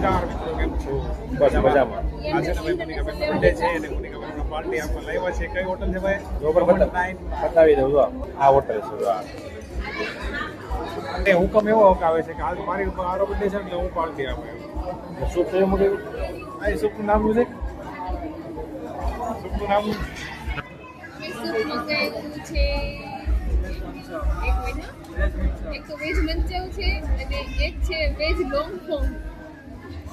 નમસ્કાર મિત્રો, કેમ છો? બસ મજામાં. આજે ભાઈ મોનિકા બેન બર્થડે છે અને મોનિકા બેન પાર્ટી આપવા લાવ્યા છે. કઈ હોટલ છે ભાઈ? જોબર બતાવી દઉં. આ હોટલ છે. અને હુકમ એવો આવે છે કે આજ મારી મારો બર્થડે છે એટલે હું પાર્ટી આપું. શું થયું મોટી? આ સુપનું નામ છે? સુપનું નામ એક તો વેજ મંચાઉ છે અને એક છે વેજ લોંગ ફોર્મ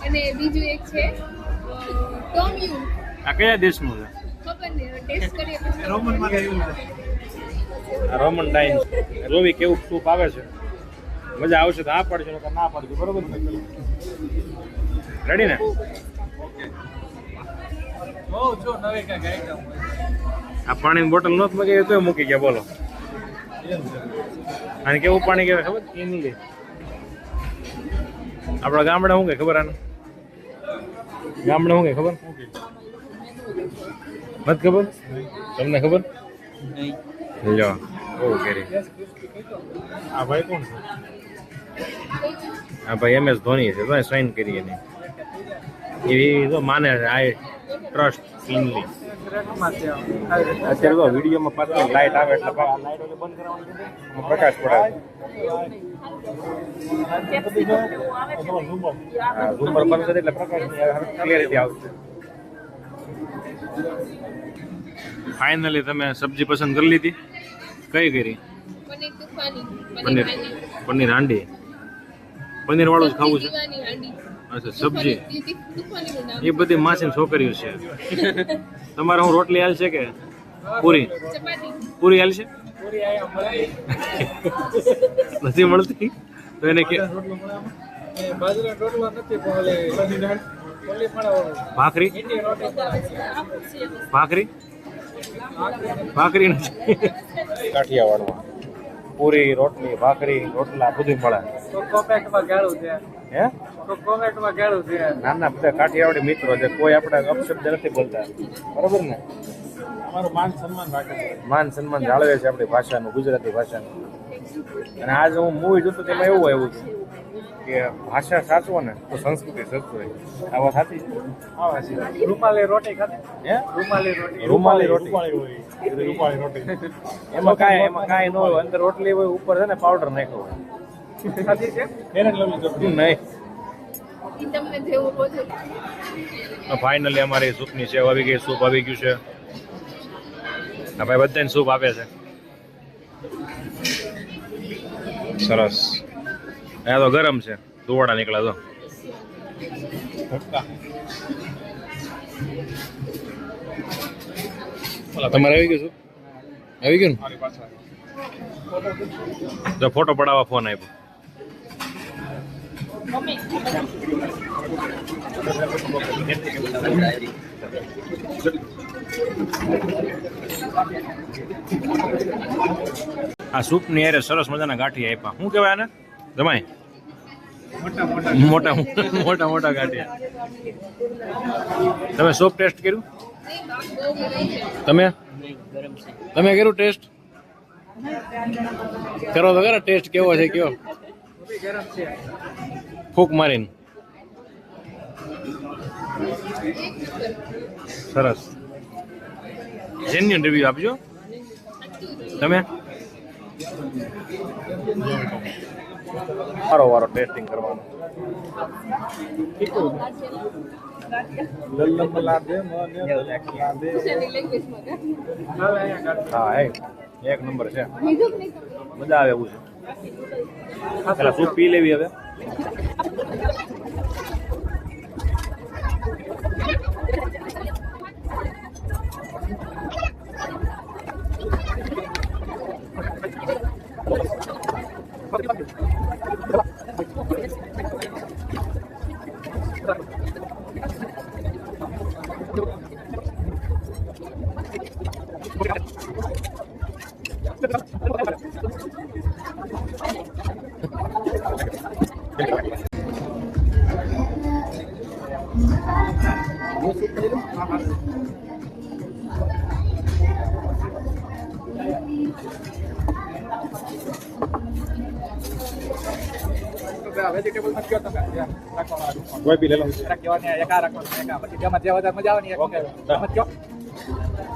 અને બીજું એક છે ટોમ્યુ. આ કયા દેશનું છે? ખબર નહીં, ટેસ્ટ કરીએ પછી. રોમનમાં આવ્યું છે. રોમન ડાઇન. જોવી કેવું સૂપ આવે છે. મજા આવશે તો આ પડશે કે ના પડશે. બરોબર ને? રેડી ને? બહુ જો નવે કા ગાયકા. આ પાણીની બોટલ નહોત મૂકી તો મૂકી ગયા. બોલો અને કેવું પાણી કહેવાય ખબર? એ નહીં ગઈ. આપણા ગામડા શું કે ખબર? આને ગામડા શું કે ખબર? મત ખબર? તમને ખબર? લો બહુ કરી. આ ભાઈ કોણ છે? આ ભાઈ MS ધોની છે. તો સાઇન કરી એની એવી તો માને છે. આઈ ટ્રસ્ટ ફિનલી. અત્યારે તો વિડીયોમાં પાછળ લાઇટ આવે એટલે લાઇટ બંધ કરવાની પ્રકાશ પડે. ઝુમર બંધ કરે એટલે પ્રકાશ ક્લિયરિટી આવશે. ફાઇનલી તમે સબ્જી પસંદ કરી લીધી? કઈ કરી? પનીર તુફાની, પનીર પનીર હાંડી. પનીર વાળું જ ખાવું છે? દીવાની હાંડી. અચ્છા સબ્જી તુફાનીનું નામ. એ બધી માસીની છોકરીઓ છે. તમારે હું રોટલી હાલ છે કે પૂરી? ચપાતી. પૂરી હાલ છે? નથી મળતી તો એને કે બાજરા રોટલો નથી ભાખરી? ભાખરી ભાખરી નથી. કાઠિયાવાડમાં પૂરી રોટલી ભાખરી રોટલા બધું મળે. કોમેન્ટમાં ગાળું છે. હે? કોમેન્ટમાં ગાળું છે. ના ના બધા કાઠિયાવાડી મિત્રો છે. કોઈ આપણે અપશબ્દ નથી બોલતા. બરોબર ને? અમારું માન સન્માન રાખે છે. માન સન્માન જાળવે છે આપણી ભાષાનું, ગુજરાતી ભાષાનું. અને આજ હું મૂવી જોતો તેમાં એવું આવ્યું છે કે ભાષા સાચવો ને તો સંસ્કૃતિ સચવે. આ વાત સાચી છે? રૂમાલી રોટી ખાતે. હે? રૂમાલી રોટી. રૂમાલી રોટી. રૂમાલી રોટી. એમાં કાંઈ ન હોય. અંદર રોટલી હોય, ઉપર છે ને પાવડર નાખ્યો હોય. સાચી છે? ફેરન લવલી ચોકડી. નહીં. ઈ તમને જેવું બોજો. ફાઇનલી અમારી સૂપની સેવ આવી ગઈ. સૂપ આવી ગયું છે. આ ભાઈ બધાને સૂપ આપે છે. સરસ. આ તો ગરમ છે. ધુવાડા નીકળ્યા તો. તમારે આવી ગયું શું? આવી ગયું ને? તો ફોટો પડાવવા ફોન આપ્યો. આ સૂપની યારે સરસ મજાના ગાંઠિયા આપ્યા. શું કહેવાય આને જમાય? મોટા મોટા ગાંઠિયા. તમે સૂપ ટેસ્ટ કર્યું? તમે કર્યું ટેસ્ટ? કરો તો ખરા ટેસ્ટ કેવો છે કયો? ફૂંક મારીને. સરસ. જેન્યુઅન રિવ્યુ આપજો. તમે વારો ટેસ્ટિંગ કરવાનો. હા એક નંબર છે. મજા આવે એવું છે. પેલા સૂપ પી લેવી હવે. વેજીટેબલ માં કયો તમે રાખવાનું કોઈ બી લઈ લો રાખવાની એકા રાખવાનું એકા પછી જેમાં જે વધારે મજા આવે ને એક કયો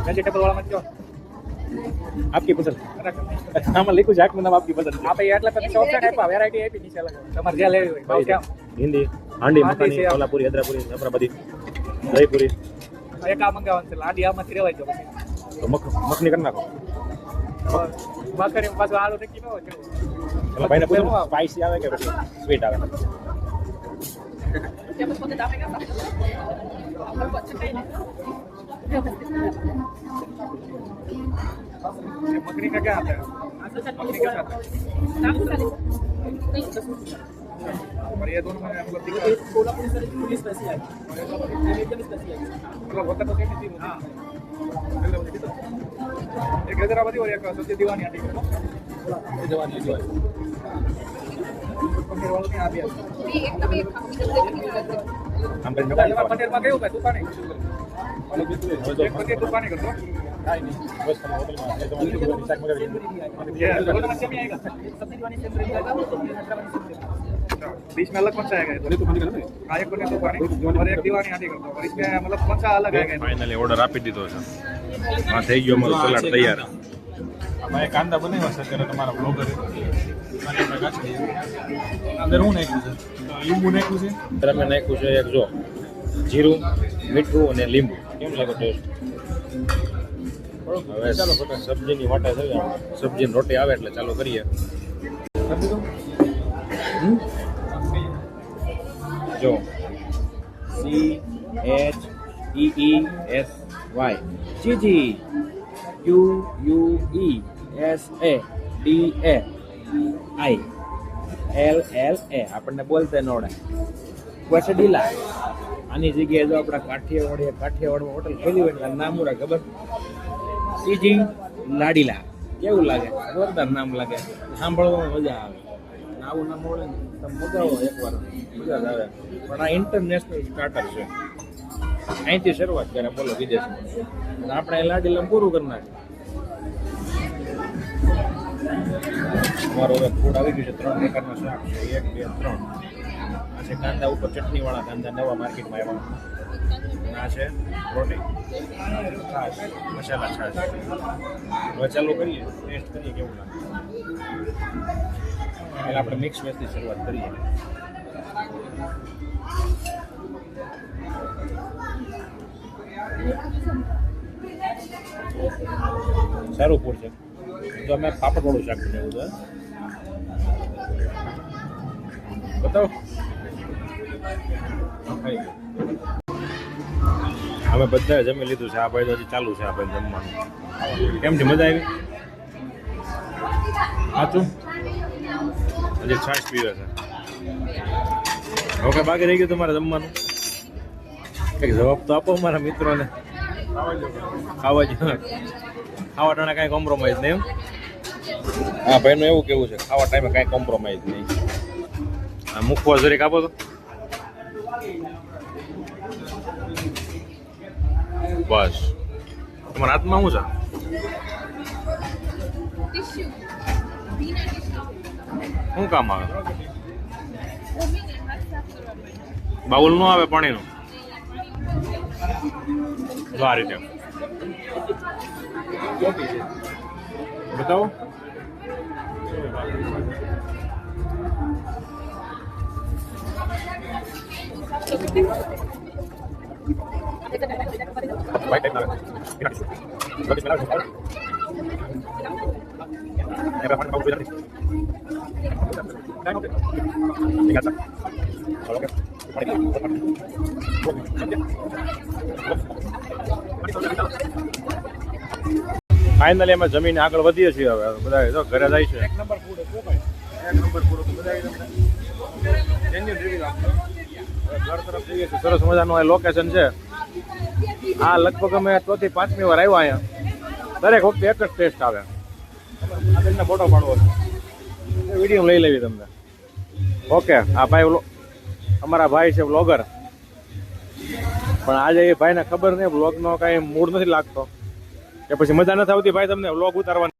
વેજીટેબલ વાળા માં કયો આપકી પસંદ આમાં લખ્યું છે આખું નામ આપકી પસંદ આપણે એટલે પછી ઓપ્શન આપ્યા વેરાયટી આપી નીચે લખો તમારે જે લેવી હોય ભાવ કેમ હિન્દી હાંડી હાંડી મખાની છે. કોલ્હાપુરી હૈદરાપુરી હૈદરાબાદી દહીપુરી એકા મંગાવવાનું છે લાડી આમાંથી રેવાય જો પછી તો મખની કરી નાખો મખરી પાછું આલુ ટિક્કી ન હોય એટલે ભાઈને પૂછો સ્પાઈસી આવે કે પછી સ્વીટ આવે मकड़ी का क्या आता है मकड़ी क्या आता है और ये दोनों में मतलब दिखा कोल्हापुरी सर पुलिस स्पेशल है एकदम स्पेशल है मतलब होता तो सेम ही थी हां एक हैदराबादी और एक सत्य दीवानी आटी ये दीवानी पनीर वालों ने आ दिया एकदम एक આમ કરીને पनीर में क्यों तू पानी एक पनीर तू पानी कर दो બસ તમે હોટલમાં એટલે તમારી શાક મગાવી ये दोनों में सेम ही आएगा सब्जी दीवानी सेम रहेगा बीच में अलग कौन सा आएगा તો પાણી કરો ને हाँ एक पनीर तो पानी और एक दीवानी आटी कर दो और इसमें मतलब कौन सा अलग आएगा ફાઇનલી ઓર્ડર આપી દીધો છે હા થઈ ગયો અમારો સલાડ તૈયાર ભાઈ કાંદા બનાવ્યા છે અત્યારે તમારા બ્લોગર અંદર હું નાખ્યું છે લીંબુ નાખ્યું છે અંદર અમે નાખ્યું છે એક જો જીરું મીઠું અને લીંબુ કેમ લાગે ટેસ્ટ હવે ચાલો સબ્જીની વાટે છે સબ્જીની રોટી આવે એટલે ચાલુ કરીએ જો CHEESY ચીજી UUESADAI આપણને બોલતે નોડે વસડીલા આની જગ્યાએ જો આપણા કાઠિયાવાડમાં હોટલ ખોલી હોય ને નામ ઉરા ખબર સીજી લાડીલા કેવું લાગે જોરદાર નામ લાગે સાંભળવામાં મજા આવે આવું નામ મળે ને તમે મગાવો એકવાર મજા જ આવે પણ આ ઇન્ટરનેશનલ સ્ટાર્ટર છે અહીંથી શરૂઆત કરે બોલો વિદેશમાં અને આપણે લાડીલામાં પૂરું કરી નાખે અમારું હવે ફૂડ આવી ગયું છે 3 પ્રકારના શાક છે 1 2 3 આ છે કાંદા ઉપર ચટણીવાળા કાંદા નવા માર્કેટમાં આવ્યા આ છે રોટી છાશ મસાલા છાશ હવે ચાલુ કરીએ ટેસ્ટ કરીએ કેવું લાગે એટલે આપણે મિક્સ વેજથી શરૂઆત કરીએ સારું ફૂડ છે તો અમે પાપડવાળું શાક બનાવ્યું છે બતાવો અમે બધાએ જમી લીધું છે આ ભાઈ તો હજી ચાલુ છે આ ભાઈ જમવાનું કેમ છે મજા આવી સાચું હજી છાશ પીવે છે હવે બાકી રહી ગયું તમારે જમવાનું કંઈક જવાબ તો આપો મારા મિત્રોને ખાવા ટાણે કાંઈ કોમ્પ્રોમાઇઝ નહીં હા ભાઈનું એવું કેવું છે ખાવા ટાઈમે કાંઈ કોમ્પ્રોમાઇઝ નહીં આ મૂકવા જરીક આપો તો બસ તમારા હાથમાં શું છે टिश्यू बिना टिश्यू શું કામ આવે મમ્મીને હાથ સાફ કરવા માટે બાઉલ નો આવે પાણીનું જો આ રીતે બતાવો ફાઇનલી અમે જમીને આગળ વધીએ છીએ હવે બધા જો ઘરે જાય છે एक नंबर फूड है भाई एक नंबर फूड બધા જેન્યુઅન રિવ્યુ આપો ઘર તરફ જઈએ છીએ સરસ મજાનું આ લોકેશન છે આ લગભગ અમે 4 થી 5મી વાર આવ્યા અહીંયા દરેક વખતે એક જ ટેસ્ટ આવે આગળનો ફોટો પાડવો છે વિડીયો લઈ લેવી તમને ઓકે આ ભાઈ અમારા ભાઈ છે વ્લોગર પણ આજે એ ભાઈને ખબર નહીં વ્લોગનો કાંઈ મૂડ નથી લાગતો કે પછી મજા નથી આવતી ભાઈ તમને વ્લોગ ઉતારવાની